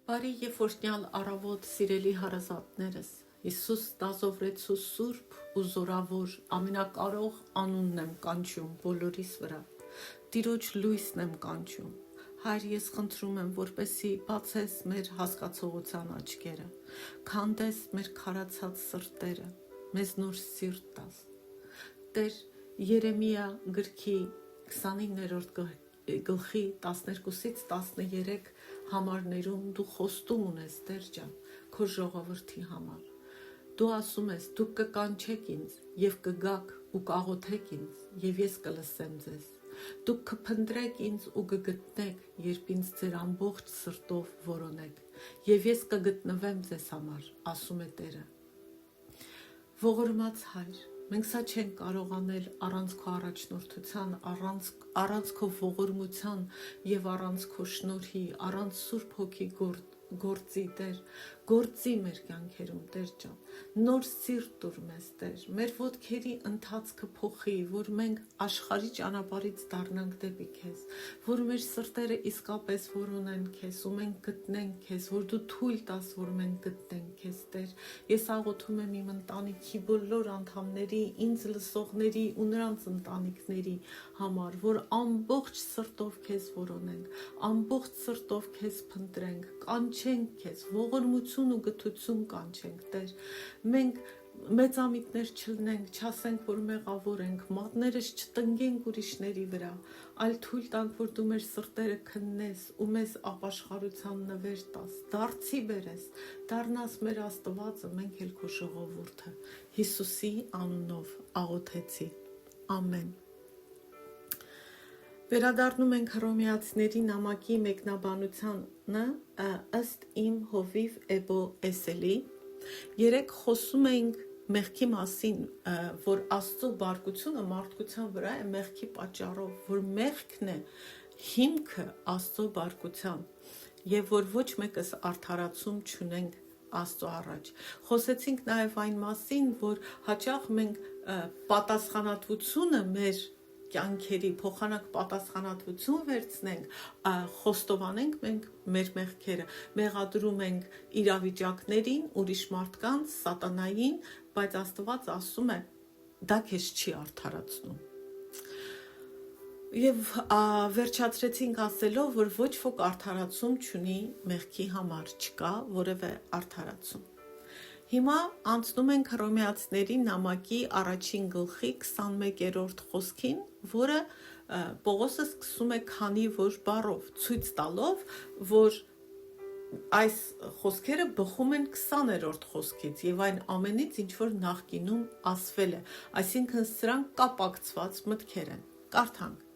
Բարի եւ օրհնյալ առավոտ, սիրելի հարազատներս։ Հիսուս դասովրեցու սուրբ ու զորավոր ամենակարող անունն եմ կանչում բոլորիս վրա։ Տիրոջ լույսն եմ կանչում։ Հայր, ես խնդրում եմ, որպեսզի բացես մեր հասկացողության աչքերը, քանդես մեր քարացած սրտերը, մեզ նոր սիրտ տաս։ Տեր Երեմիա գրքի 29-րդ գլխի 12-ից 13 համարներում դու խոստում ունես, Տեր ջան, քո ժողովրդի համար։ Դու ասում ես, դուք կկանչեք ինձ եւ կգաք ու կաղոթեք ինձ, եւ ես կլսեմ ձեզ։ Դուք կփնտրեք ինձ ու կգտնեք, երբ ինձ ձեր ամբողջ սրտով որոնեք, եւ ես կգտնվեմ ձեզ համար, ասում է Տերը։ Ողորմած Հայր, մենք սա չենք կարող անել առանց քո առաջնորդության, առանց քո ողորմության եւ առանց քո շնորհի, առանց Սուրբ Հոգի գործի, Տեր, գործի մեր կյանքերում, Տեր ջան, նոր սիրտ տուր մեզ, Տեր, մեր ոտքերի ընթացքը փոխի, որ մենք աշխարհի ճանապարհից դառնանք դեպի քեզ, որ մեր սրտերը իսկապես որոնեն քեզ ու մենք գտնենք քեզ, որ դու թույլ տաս, որ մենք գտնենք քեզ, Տեր։ Ես աղոթում եմ իմ ընտանիքի բոլոր անդամների, ինձ լսողների ու նրանց ընտանիքների համար, որ ամբողջ սրտով քեզ որոնենք, ամբողջ սրտով քեզ փնտրենք, կանչենք քեզ, ողորմություն ու գթություն կանչենք, Տեր։ Մենք մեծամիտներ չլնենք, չասենք, որ մեղավոր ենք, մատներս չտնկենք ուրիշների վրա, այլ թույլ տանք, որ դու մեր սրտերը քննես ու մեզ ապաշխարության նվեր տաս, դարձի բերես, դառնաս մեր Աստվածը, մենք էլ քո ժողովուրդը։ Հիսուսի անունով աղոթեցի։ Ամեն։ Վերադառնում ենք Հռոմեացիների նամակի մեկնաբանությանը ըստ իմ հովիվ Էբո Էսելի։ Երեք խոսում էինք մեղքի մասին, որ Աստծո բարկությունը մարդկության վրա է մեղքի պատճառով, որ մեղքն է հիմքը Աստծո բարկության եւ որ ոչ մեկս արդարացում չունենք Աստծո առաջ։ Խոսեցինք նաեւ այն մասին, որ հաճախ մենք պատասխանատվությունը մեր կյանքերի փոխանակ պատասխանատվություն վերցնենք, խոստովանենք մենք մեր մեղքերը, մեղադրում ենք իրավիճակներին, ուրիշ մարդկանց, սատանային, բայց Աստված ասում է, դա քեզ չի արդարացնում։ Եվ վերջացրեցինք ասելով, որ ոչ ոք արդարացում չունի մեղքի համար, չկա որևէ արդարացում։ Հիմա անցնում ենք Հռոմեացիների նամակի առաջին գլխի 21-րդ խոսքին, որը Պողոսը սկսում է քանի որ բառով, ցույց տալով, որ այս խոսքերը բխում են 20-րդ խոսքից եւ այն ամենից, ինչ որ նախկինում ասվել է, այսինքն սրանք կապակցված մտքեր են։ Կարդանք.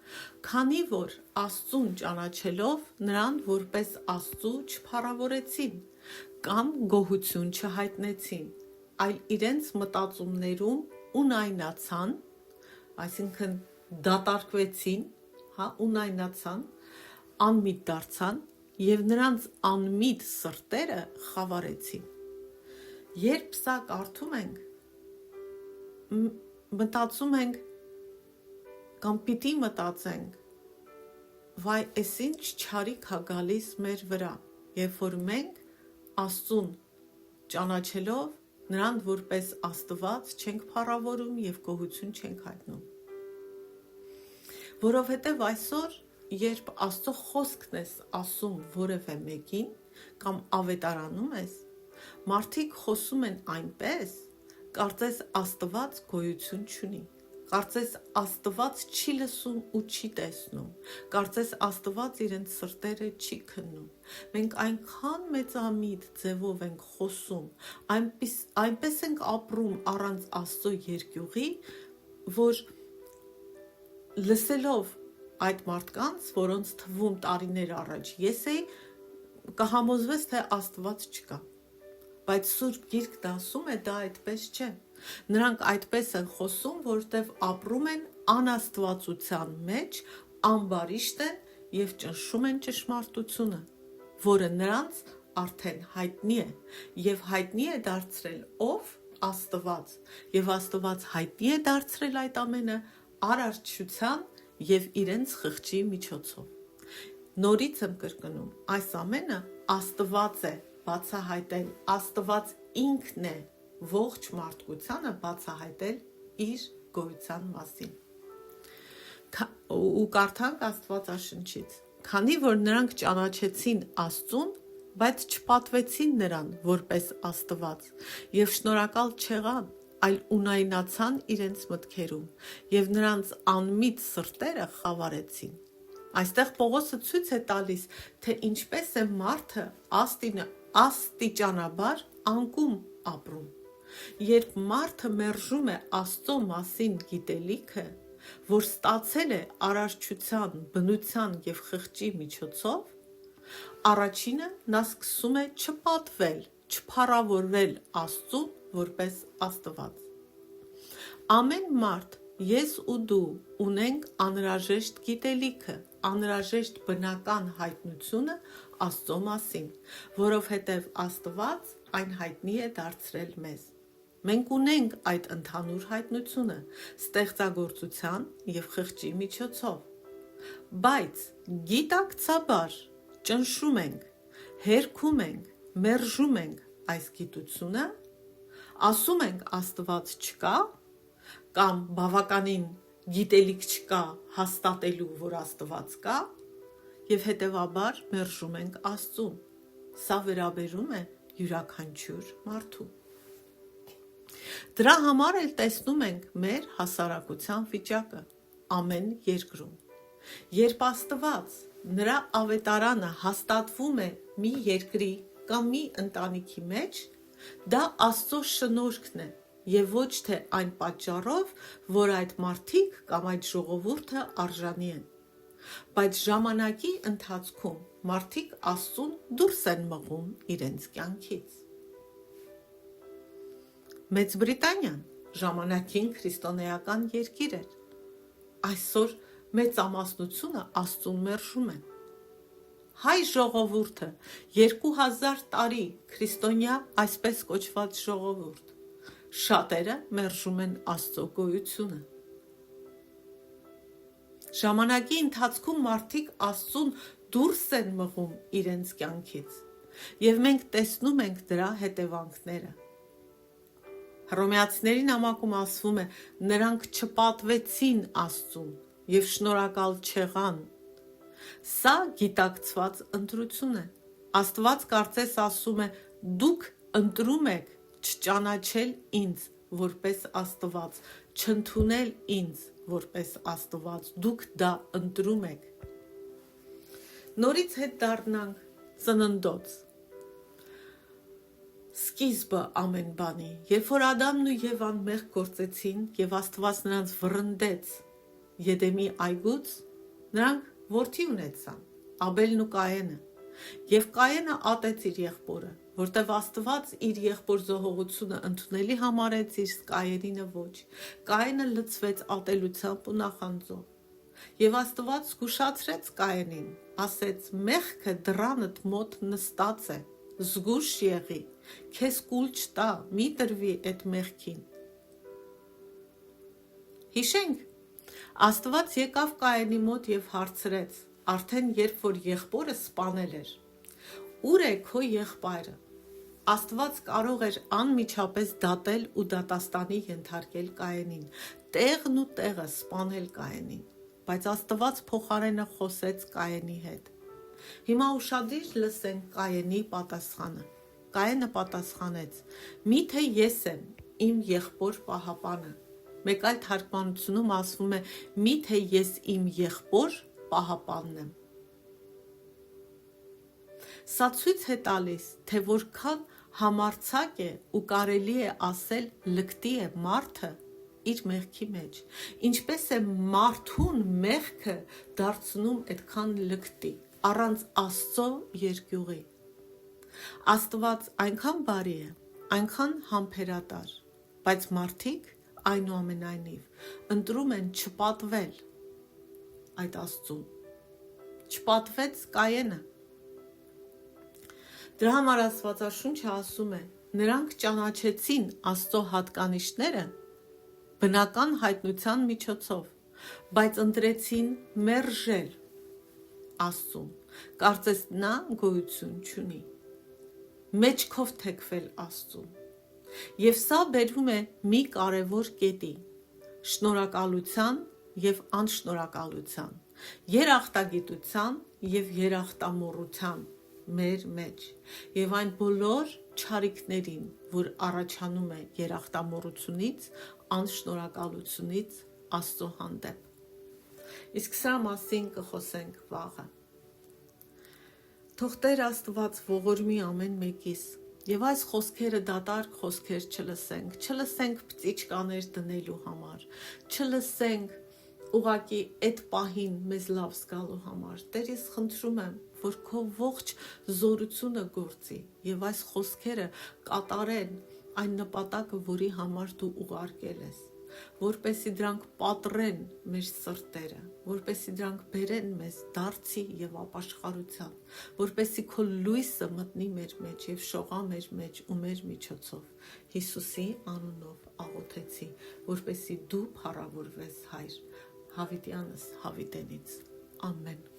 Քանի որ Աստծուն ճանաչելով նրան որպես Աստծու չփառավորեցին կամ գոհություն չհայտնեցին, այլ իրենց մտածումներում ունայնացան, այսինքն դատարկվեցին, ունայնացան, անմիտ դարձան եւ նրանց անմիտ սրտերը խավարեցին։ Երբ սա կարդում ենք, մտածում ենք կամ պիտի մտածենք, վայ, էս ինչ չարիք է գալիս մեր վրա, երբ որ մենք Աստծուն ճանաչելով նրան որպես Աստված չենք փառավորում եւ գոհություն չենք հայտնում։ Որովհետեւ այսօր, երբ Աստծո խոսքն ես ասում որևէ մեկին կամ ավետարանում ես, մարդիկ խոսում են այնպես, կարծես Աստված գոյություն չունի, կարծես Աստված չի լսում ու չի տեսնում, կարծես Աստված իրենց սրտերը չի քննում։ Մենք այնքան մեծամիտ ձևով ենք խոսում, այնպես ենք ապրում առանց Աստծո երկյուղի, որ լսելով այդ մարդկանց, որոնց թվում տարիներ առաջ ես էի, կհամոզվես, թե Աստված չկա։ Բայց Սուրբ Գիրքն ասում է, դա այդպես չէ։ Նրանք այդպես են խոսում, որտեվ ապրում են անաստվածության մեջ, ամբարիշտ են եւ ճնշում են ճշմարտությունը, որը նրանց արդեն հայտնի է եւ հայտնի է դարձրել ով Աստված եւ Աստված հայտնի է դարձրել այդ ամենը արարչության եւ իրենց խղճի միջոցով։ Նորից եմ կրկնում, այս ամենը Աստված է բացահայտել, Աստված ինքն է ողջ մարդկությանը բացահայտել իր գոյության մասին։ Ու կարդանք Աստվածաշնչից. քանի որ նրանք ճանաչեցին Աստծուն, բայց չպատվեցին նրան որպես Աստված եւ շնորհակալ չեղան, այլ ունայնացան իրենց մտքերում եւ նրանց անմիտ սրտերը խավարեցին։ Այստեղ Պողոսը ցույց է տալիս, թե ինչպես է մարդը աստիճանաբար անկում ապրում։ Երբ մարդը մերժում է Աստծո մասին գիտելիքը, որ ստացել է արարչության, բնության եւ խղճի միջոցով, առաջինը նա սկսում է չպատվել, չփառավորվել Աստծուն որպես Աստված։ Ամեն մարդ, ես ու դու ունենք անհրաժեշտ գիտելիքը, անհրաժեշտ բնական հայտնությունը Աստծո մասին, որովհետև Աստված այն հայտնի է դարձրել մեզ։ Մենք ունենք այդ ընդհանուր հայտնությունը ստեղծագործության և խղճի միջոցով, բայց գիտակցաբար ճնշում ենք, հերքում ենք, մերժում ենք այս գիտությունը, ասում ենք Աստված չկա, կամ բավականին գիտելիք չկա հաստատելու, որ Աստված կա, և հետևաբար մերժում ենք Աստծուն։ Սա վերաբերում է յուրաքանչյուր մարդու։ Դրա համար էլ տեսնում ենք մեր հասարակության վիճակը ամեն երկրում։ Երբ Աստված, նրա ավետարանը հաստատվում է մի երկրի կամ մի ընտանիքի մեջ, դա Աստծո շնորհքն է և ոչ թե այն պատճառով, որ այդ մարդիկ կամ այդ ժողովուրդը արժանի են։ Բայց ժամանակի ընթացքում մարդիկ Աստծուն դուրս են մղում իրենց կյանքից։ Մեծ Բրիտանիան ժամանակին քրիստոնեական երկիր էր։ Այսօր մեծամասնությունը Աստծուն մերժում են։ Հայ ժողովուրդը 2000 տարի քրիստոնյա այսպես կոչված ժողովուրդ, շատերը մերժում են Աստծո գոյությունը։ Ժամանակի ընթացքում մարդիկ Աստծուն դուրս են մղում իրենց կյանքից, և մենք տեսնում ենք դրա հետևանքները։ Հռոմեացիների նամակում ասվում է, նրանք չպատվեցին Աստծուն և շնորհակալ չեղան։ Սա գիտակցված ընտրություն է։ Աստված կարծես ասում է, դուք ընտրում եք չճանաչել ինձ որպես Աստված, չընդունել ինձ որպես Աստված, դուք դա ընտրում եք։ Նորից հետ դառնանք ծննդոց։ Սկիզբը ամեն բանի, երբ որ Ադամն ու Եվան մեղք գործեցին և Աստված նրանց վռնդեց Եդեմի այգուց, նրանք որդի ունեցան, Աբելն ու Կայենը, և Կայենը ատեց իր եղբորը, որտև Աստված իր եղբոր զոհողությունը ընդունելի համարեց, իսկ Կայենինը ոչ։ Կայենը լցվեց ատելությամբ ու նախանձով։ Եվ Աստված զգուշացրեց Կայենին, ասեց. «Մեղքը դռանդ մոտ նստած է, զգույշ եղի, քեզ կուլ չտա, մի տրվի այդ մեղքին»։ Հիշենք, Աստված եկավ Կայենի մոտ և հարցրեց, արդեն երբ որ եղբորը սպանել էր. «Ուր է քո եղբայրը»։ Աստված կարող էր անմիջապես դատել ու դատաստանի ենթարկել Կայենին, տեղն ու տեղը սպանել Կայենին, բայց Աստված փոխարենը խոսեց Կայենի հետ։ Հիմա ուշադիր լսենք Կայենի պատասխանը։ Կայենը պատասխանեց. «Միթե ես եմ, իմ եղբոր պահապանը»։ Մեկ այլ թարգմանությունում ասվում է. «Միթե ես իմ եղբոր պահապանն եմ»։ Սա ցույց է տալիս, թե որքան համարձակ է ու կարելի է ասել լկտի է մարդը իր մեղքի մեջ, ինչպես է մարդուն մեղքը դարձնում այդքան լկտի, առանց Աստծո երկյուղի։ Աստված այնքան բարի է, այնքան համբերատար, բայց մարդիկ այնուամենայնիվ ընտրում են չպատվել այդ Աստծուն։ Չպատվեց Կայենը։ Դրա համար Աստվածաշունչը ասում է. նրանք ճանաչեցին Աստծո հատկանիշները բնական հայտնության միջոցով, բայց ընտրեցին մերժել Աստծուն, Կարծես նա գոյություն չունի։ Մեջքով թեքվել Աստծուն։ Եվ սա բերում է մի կարևոր կետի՝ շնորհակալության եւ անշնորհակալության, երախտագիտության եւ երախտամոռության մեր մեջ եւ այն բոլոր չարիքներին, որ առաջանում է երախտամոռությունից, անշնորհակալությունից Աստծո հանդեպ։ Իսկ սրա մասին կխոսենք վաղը։ Թող Տեր Աստված ողորմի ամեն մեկիս եւ այս խոսքերը դատարկ խոսքեր չլսենք պծիճկաներ դնելու համար, չլսենք ուղակի այդ պահին մեզ լավ զգալու համար։ Տեր, ես խնդրում եմ, որ քո ողջ զորությունը գործի եւ այս խոսքերը կատարեն այն նպատակը, որի համար դու ուղարկել ես, որպեսզի դրանք պատռեն մեր սրտերը, որպեսզի դրանք բերեն մեզ դարձի եւ ապաշխարության, որպեսզի քո լույսը մտնի մեր մեջ եւ շողա մեր մեջ ու մեր միջոցով։ Հիսուսի անունով աղոթեցի, որպեսզի դու փառավորվես, Հայր, հավիտյանս հավիտենից։ Ամեն։